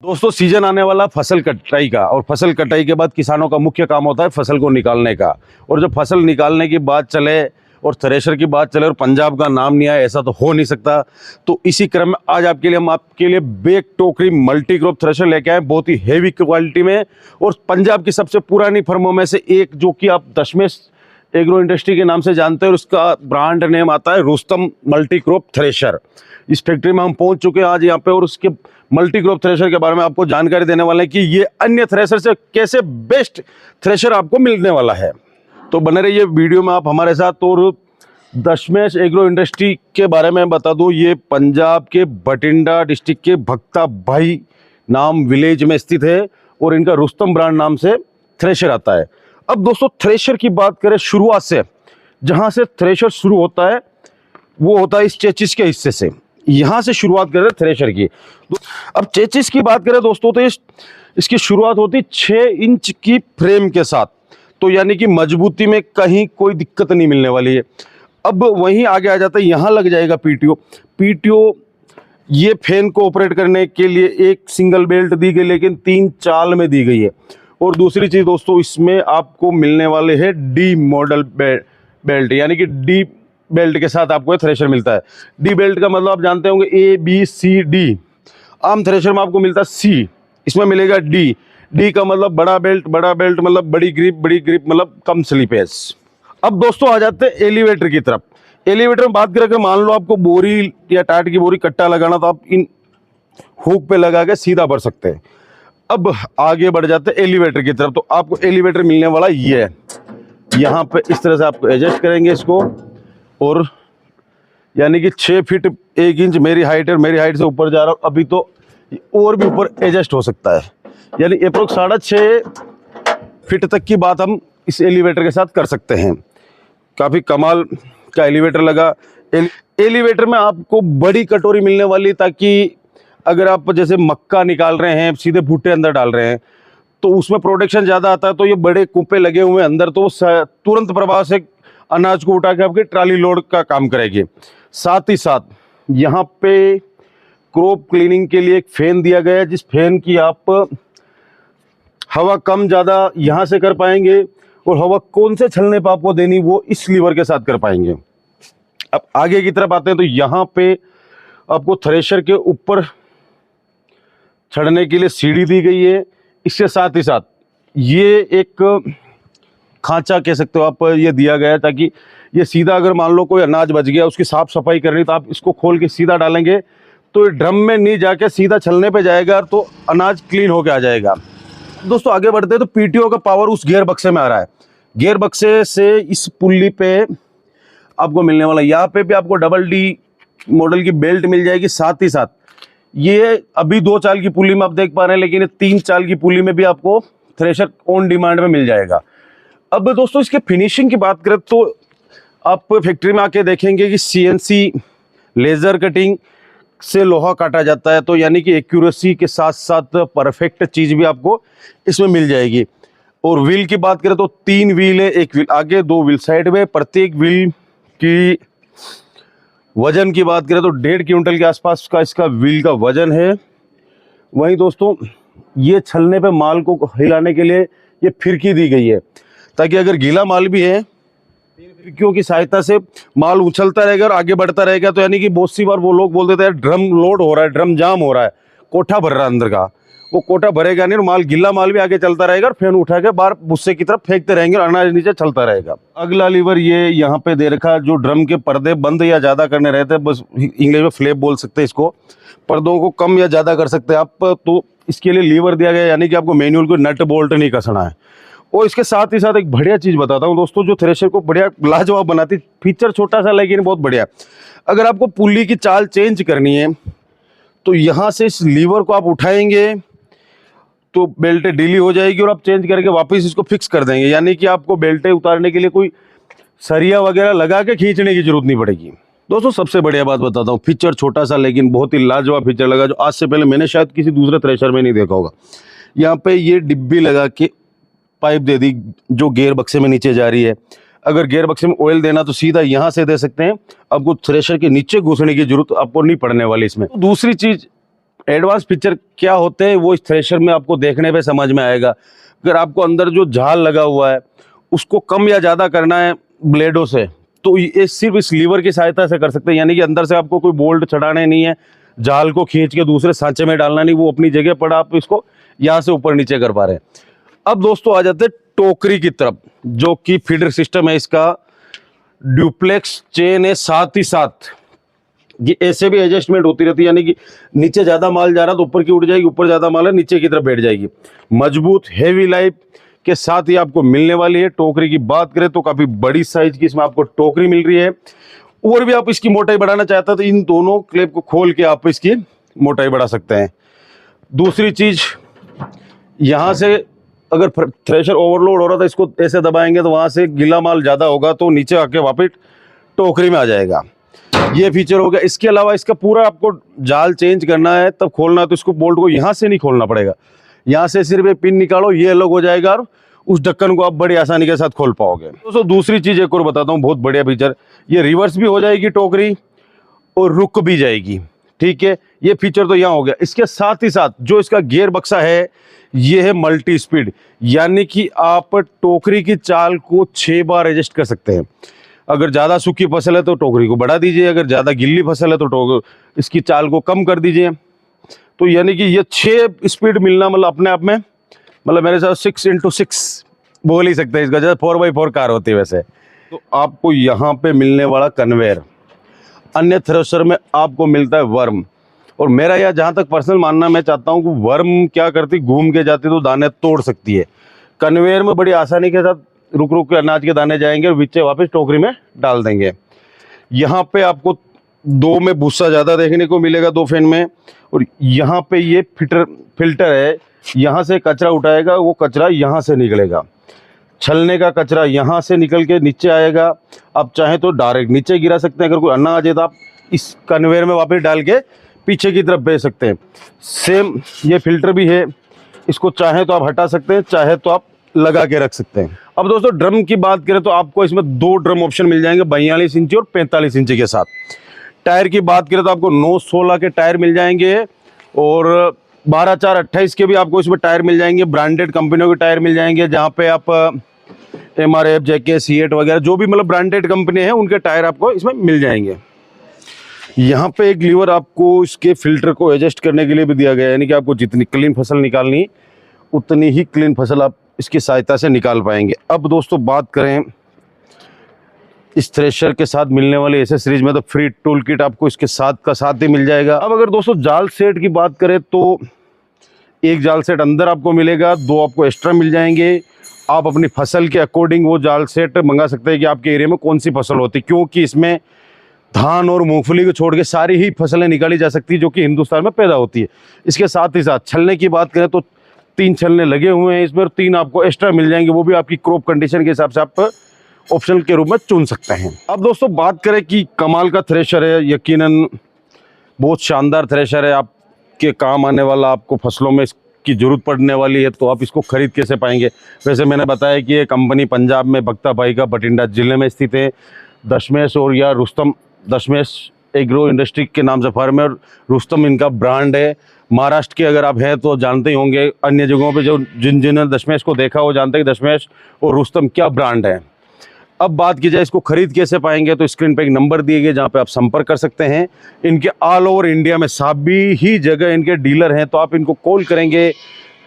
दोस्तों सीजन आने वाला फसल कटाई का, और फसल कटाई के बाद किसानों का मुख्य काम होता है फसल को निकालने का। और जब फसल निकालने की बात चले और थ्रेशर की बात चले और पंजाब का नाम नहीं आए, ऐसा तो हो नहीं सकता। तो इसी क्रम में आज हम आपके लिए बेक टोकरी मल्टी क्रॉप थ्रेशर लेके आए, बहुत ही हेवी क्वालिटी में, और पंजाब की सबसे पुरानी फर्मों में से एक, जो कि आप दशमेश एग्रो इंडस्ट्री के नाम से जानते हैं, और उसका ब्रांड नेम आता है रुस्तम मल्टी क्रॉप थ्रेशर। इस फैक्ट्री में हम पहुंच चुके हैं आज यहाँ पे, और उसके मल्टी क्रॉप थ्रेशर के बारे में आपको जानकारी देने वाले हैं कि ये अन्य थ्रेशर से कैसे बेस्ट थ्रेशर आपको मिलने वाला है। तो बने रहिए वीडियो में आप हमारे साथ। और दशमेश एग्रो इंडस्ट्री के बारे में बता दूं, ये पंजाब के बठिंडा डिस्ट्रिक्ट के भक्ता भाई नाम विलेज में स्थित है, और इनका रुस्तम ब्रांड नाम से थ्रेशर आता है। अब दोस्तों थ्रेशर की बात करें शुरुआत से, जहां से थ्रेशर शुरू होता है वो होता है इस चेचिस के हिस्से से। यहां से शुरुआत करें थ्रेशर की। अब चेचिस की बात करें दोस्तों, तो इसकी शुरुआत होती 6 इंच की फ्रेम के साथ, तो यानी कि मजबूती में कहीं कोई दिक्कत नहीं मिलने वाली है। अब वहीं आगे आ जाता है, यहाँ लग जाएगा पीटीओ। ये फैन को ऑपरेट करने के लिए एक सिंगल बेल्ट दी गई, लेकिन 3 चाल में दी गई है। और दूसरी चीज़ दोस्तों, इसमें आपको मिलने वाले हैं डी मॉडल बेल्ट, यानी कि डी बेल्ट के साथ आपको थ्रेशर मिलता है। डी बेल्ट का मतलब आप जानते होंगे ABCD। आम थ्रेशर में आपको मिलता है C, इसमें मिलेगा डी का मतलब बड़ा बेल्ट मतलब बड़ी ग्रिप मतलब कम स्लिपेज। अब दोस्तों आ जाते हैं एलिवेटर की तरफ। एलिवेटर में बात करें, मान लो आपको बोरी या टाट की बोरी कट्टा लगाना, तो आप इन हुक पे लगा के सीधा भर सकते हैं। अब आगे बढ़ जाते हैं एलिवेटर की तरफ। तो आपको एलिवेटर मिलने वाला ये है, यहाँ पे इस तरह से आपको एडजस्ट करेंगे इसको, और यानी कि 6 फीट 1 इंच मेरी हाइट है, मेरी हाइट से ऊपर जा रहा हूँ अभी, तो और भी ऊपर एडजस्ट हो सकता है। यानी अप्रोक्स 6.5 फीट तक की बात हम इस एलिवेटर के साथ कर सकते हैं। काफ़ी कमाल का एलिवेटर लगा। एलिवेटर में आपको बड़ी कटोरी मिलने वाली, ताकि अगर आप जैसे मक्का निकाल रहे हैं, सीधे भुट्टे अंदर डाल रहे हैं, तो उसमें प्रोडक्शन ज़्यादा आता है। तो ये बड़े कुप्पे लगे हुए हैं अंदर, तो वो तुरंत प्रभाव से अनाज को उठा के आपके ट्राली लोड का काम करेगी। साथ ही साथ यहाँ पे क्रॉप क्लीनिंग के लिए एक फैन दिया गया है, जिस फैन की आप हवा कम ज़्यादा यहाँ से कर पाएंगे, और हवा कौन से छलने पर आपको देनी वो इस लीवर के साथ कर पाएंगे। अब आगे की तरफ आते हैं, तो यहाँ पे आपको थ्रेशर के ऊपर चढ़ने के लिए सीढ़ी दी गई है। इसके साथ ही साथ ये एक खांचा कह सकते हो आप, ये दिया गया है, ताकि ये सीधा अगर मान लो कोई अनाज बच गया, उसकी साफ सफाई करनी, तो आप इसको खोल के सीधा डालेंगे, तो ये ड्रम में नहीं जाके सीधा छलने पे जाएगा, तो अनाज क्लीन होके आ जाएगा। दोस्तों आगे बढ़ते हैं, तो पीटीओ का पावर उस गियर बक्से में आ रहा है। गियर बक्से से इस पुल्ली पे आपको मिलने वाला, यहाँ पे भी आपको डबल डी मॉडल की बेल्ट मिल जाएगी। साथ ही साथ ये अभी 2 चाल की पुल्ली में आप देख पा रहे हैं, लेकिन 3 चाल की पुल्ली में भी आपको थ्रेशर ऑन डिमांड में मिल जाएगा। अब दोस्तों इसके फिनिशिंग की बात करें, तो आप फैक्ट्री में आके देखेंगे कि CNC लेज़र कटिंग से लोहा काटा जाता है, तो यानी कि एक्यूरेसी के साथ साथ परफेक्ट चीज़ भी आपको इसमें मिल जाएगी। और व्हील की बात करें तो 3 व्हील है, एक व्हील आगे, 2 व्हील साइड में। प्रत्येक व्हील की वजन की बात करें तो 1.5 क्विंटल के आसपास का इसका व्हील का वजन है। वहीं दोस्तों ये छलने पे माल को हिलाने के लिए ये फिरकी दी गई है, ताकि अगर गीला माल भी है, फिरकियों की सहायता से माल उछलता रहेगा और आगे बढ़ता रहेगा। तो यानी कि बहुत सी बार वो लोग बोल देते हैं ड्रम लोड हो रहा है, ड्रम जाम हो रहा है, कोठा भर रहा है अंदर का, वो कोठा भरेगा नहीं, और माल गीला माल भी आगे चलता रहेगा, और फैन उठा के बाहर भुस्से की तरफ फेंकते रहेंगे, और अनाज नीचे चलता रहेगा। अगला लीवर ये यहाँ पे दे रखा, जो ड्रम के पर्दे बंद या ज़्यादा करने रहते हैं, बस इंग्लिश में फ्लैप बोल सकते हैं इसको, पर्दों को कम या ज़्यादा कर सकते हैं आप, तो इसके लिए लीवर दिया गया, यानी कि आपको मैनुअल को नट बोल्ट नहीं कसना है। और इसके साथ ही साथ एक बढ़िया चीज़ बताता हूँ दोस्तों, जो थ्रेशर को बढ़िया लाजवाब बनाती, फीचर छोटा सा लेकिन बहुत बढ़िया। अगर आपको पुल्ली की चाल चेंज करनी है, तो यहाँ से इस लीवर को आप उठाएंगे तो बेल्टें ढीली हो जाएगी, और आप चेंज करके वापस इसको फिक्स कर देंगे, यानी कि आपको बेल्टें उतारने के लिए कोई सरिया वगैरह लगा के खींचने की जरूरत नहीं पड़ेगी। दोस्तों सबसे बढ़िया बात बताता हूँ, फीचर छोटा सा लेकिन बहुत ही लाजवाब फीचर लगा, जो आज से पहले मैंने शायद किसी दूसरे थ्रेशर में नहीं देखा होगा। यहाँ पे ये डिब्बी लगा के पाइप दे दी, जो गियर बक्से में नीचे जा रही है। अगर गियर बक्से में ऑयल देना तो सीधा यहाँ से दे सकते हैं, आपको थ्रेशर के नीचे घुसने की जरूरत आपको नहीं पड़ने वाली इसमें। दूसरी चीज एडवांस फीचर क्या होते हैं वो इस थ्रेशर में आपको देखने पे समझ में आएगा। अगर आपको अंदर जो झाल लगा हुआ है उसको कम या ज़्यादा करना है ब्लेडों से, तो ये सिर्फ इस लीवर की सहायता से कर सकते हैं। यानी कि अंदर से आपको कोई बोल्ट चढ़ाने नहीं है, जाल को खींच के दूसरे सांचे में डालना नहीं, वो अपनी जगह पर आप इसको यहाँ से ऊपर नीचे कर पा रहे हैं। अब दोस्तों आ जाते हैं टोकरी की तरफ, जो कि फीडर सिस्टम है इसका, ड्यूप्लेक्स चेन है, साथ ही साथ ये ऐसे भी एडजस्टमेंट होती रहती है। यानी कि नीचे ज़्यादा माल जा रहा तो ऊपर की उठ जाएगी, ऊपर ज़्यादा माल है नीचे की तरफ बैठ जाएगी। मजबूत हेवी लाइफ के साथ ही आपको मिलने वाली है। टोकरी की बात करें तो काफ़ी बड़ी साइज की इसमें आपको टोकरी मिल रही है। और भी आप इसकी मोटाई बढ़ाना चाहते हैं तो इन दोनों क्लिप को खोल के आप इसकी मोटाई बढ़ा सकते हैं। दूसरी चीज़, यहाँ से अगर थ्रेशर ओवरलोड हो रहा था, इसको ऐसे दबाएंगे तो वहाँ से गीला माल ज़्यादा होगा तो नीचे आके वापस टोकरी में आ जाएगा। ये फीचर हो गया। इसके अलावा इसका पूरा आपको जाल चेंज करना है तब खोलना है तो इसको बोल्ट को यहाँ से नहीं खोलना पड़ेगा, यहाँ से सिर्फ एक पिन निकालो, ये अलग हो जाएगा और उस ढक्कन को आप बड़ी आसानी के साथ खोल पाओगे। दोस्तों दूसरी चीज़ एक और बताता हूँ, बहुत बढ़िया फीचर, ये रिवर्स भी हो जाएगी टोकरी और रुक भी जाएगी। ठीक है, ये फीचर तो यहाँ हो गया। इसके साथ ही साथ जो इसका गियर बक्सा है ये है मल्टी स्पीड, यानी कि आप टोकरी की चाल को 6 बार एडजस्ट कर सकते हैं। अगर ज़्यादा सूखी फसल है तो टोकरी को बढ़ा दीजिए, अगर ज़्यादा गिल्ली फसल है तो इसकी चाल को कम कर दीजिए। तो यानी कि ये 6 स्पीड मिलना मतलब अपने आप में, मतलब मेरे साथ 6x6 बोल ही सकते हैं इसका, जैसे 4x4 कार होती है वैसे। तो आपको यहाँ पे मिलने वाला कन्वेयर, अन्य थ्रेशर में आपको मिलता है वर्म। और मेरा यह जहाँ तक पर्सनल मानना, मैं चाहता हूँ कि वर्म क्या करती, घूम के जाती तो दाने तोड़ सकती है। कन्वेयर में बड़ी आसानी के साथ रुक रुक के अनाज के दाने जाएंगे और बीचे वापस टोकरी में डाल देंगे। यहाँ पे आपको 2 में भूसा ज़्यादा देखने को मिलेगा, 2 फैन में। और यहाँ पे ये फिल्टर है, यहाँ से कचरा उठाएगा, वो कचरा यहाँ से निकलेगा। छलने का कचरा यहाँ से निकल के नीचे आएगा। आप चाहें तो डायरेक्ट नीचे गिरा सकते हैं, अगर कोई अन्ना आ जाए तो आप इस कन्वेयर में वापस डाल के पीछे की तरफ भेज सकते हैं। सेम ये फिल्टर भी है, इसको चाहे तो आप हटा सकते हैं, चाहे तो आप लगा के रख सकते हैं। अब दोस्तों ड्रम की बात करें तो आपको इसमें 2 ड्रम ऑप्शन मिल जाएंगे, 42 इंची और 45 इंची के साथ। टायर की बात करें तो आपको 9/16 के टायर मिल जाएंगे और 12/4/28 के भी आपको इसमें टायर मिल जाएंगे। ब्रांडेड कंपनियों के टायर मिल जाएंगे, जहाँ पे आप MRF, JK, C8 वगैरह जो भी मतलब ब्रांडेड कंपनी है उनके टायर आपको इसमें मिल जाएंगे। यहाँ पे एक लीवर आपको इसके फिल्टर को एडजस्ट करने के लिए भी दिया गया है, यानी कि आपको जितनी क्लीन फसल निकालनी उतनी ही क्लीन फसल आप इसकी सहायता से निकाल पाएंगे। अब दोस्तों बात करें इस थ्रेशर के साथ मिलने वाले एसेसरीज में, तो फ्री टूल किट आपको इसके साथ का साथ ही मिल जाएगा। अब अगर दोस्तों जाल सेट की बात करें तो एक जाल सेट अंदर आपको मिलेगा, 2 आपको एक्स्ट्रा मिल जाएंगे। आप अपनी फसल के अकॉर्डिंग वो जाल सेट मंगा सकते हैं कि आपके एरिया में कौन सी फसल होती है, क्योंकि इसमें धान और मूंगफली को छोड़ के सारी ही फसलें निकाली जा सकती है जो कि हिंदुस्तान में पैदा होती है। इसके साथ ही साथ छलने की बात करें तो 3 छलने लगे हुए हैं इसमें, 3 आपको एक्स्ट्रा मिल जाएंगे, वो भी आपकी क्रॉप कंडीशन के हिसाब से आप ऑप्शन के रूप में चुन सकते हैं। अब दोस्तों बात करें कि कमाल का थ्रेशर है, यकीनन बहुत शानदार थ्रेशर है, आपके काम आने वाला, आपको फसलों में इसकी ज़रूरत पड़ने वाली है, तो आप इसको खरीद कैसे पाएंगे। वैसे मैंने बताया कि ये कंपनी पंजाब में भक्ता भाई का बठिंडा जिले में स्थित है। दशमेश और या रुस्तम, दशमेश एग्रो इंडस्ट्री के नाम से फर्म है और रुस्तम इनका ब्रांड है। महाराष्ट्र के अगर आप हैं तो जानते ही होंगे, अन्य जगहों पे जो जिन्होंने दशमेश को देखा वो जानते हैं कि दशमेश और रुस्तम क्या ब्रांड है। अब बात की जाए इसको खरीद कैसे पाएंगे, तो स्क्रीन पे एक नंबर दिए गए जहाँ पे आप संपर्क कर सकते हैं। इनके ऑल ओवर इंडिया में सभी ही जगह इनके डीलर हैं, तो आप इनको कॉल करेंगे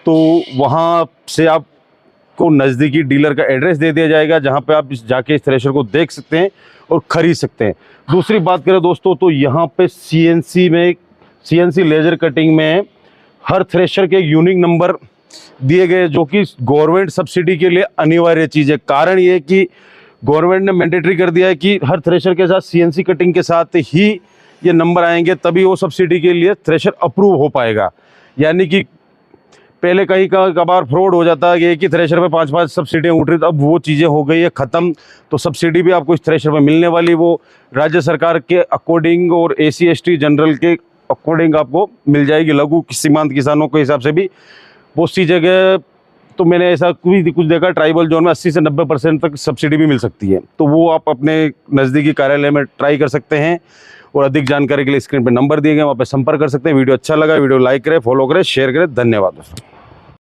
तो वहाँ से आपको नज़दीकी डीलर का एड्रेस दे दिया जाएगा, जहाँ पे आप जाके इस थ्रेशर को देख सकते हैं और ख़रीद सकते हैं। दूसरी बात करें दोस्तों तो यहाँ पे CNC लेज़र कटिंग में हर थ्रेशर के एक यूनिक नंबर दिए गए, जो कि गवर्नमेंट सब्सिडी के लिए अनिवार्य चीज़ है। कारण ये है कि गवर्नमेंट ने मैंडेटरी कर दिया है कि हर थ्रेशर के साथ CNC कटिंग के साथ ही ये नंबर आएंगे, तभी वो सब्सिडी के लिए थ्रेशर अप्रूव हो पाएगा। यानी कि पहले कहीं का कबार फ्रॉड हो जाता है कि एक ही थ्रेशर पे 5-5 सब्सिडियाँ उठ रही, तो अब वो चीज़ें हो गई है ख़त्म। तो सब्सिडी भी आपको इस थ्रेशर में मिलने वाली, वो राज्य सरकार के अकॉर्डिंग और SC ST जनरल के अकॉर्डिंग आपको मिल जाएगी। लघु सीमांत किसानों के हिसाब से भी बहुत सी जगह तो मैंने ऐसा कुछ देखा, ट्राइबल जोन में 80 से 90% तक सब्सिडी भी मिल सकती है। तो वो आप अपने नज़दीकी कार्यालय में ट्राई कर सकते हैं। और अधिक जानकारी के लिए स्क्रीन पर नंबर दिए गए, वहाँ पर संपर्क कर सकते हैं। वीडियो अच्छा लगा, वीडियो लाइक करें, फॉलो करें, शेयर करें। धन्यवाद दोस्तों।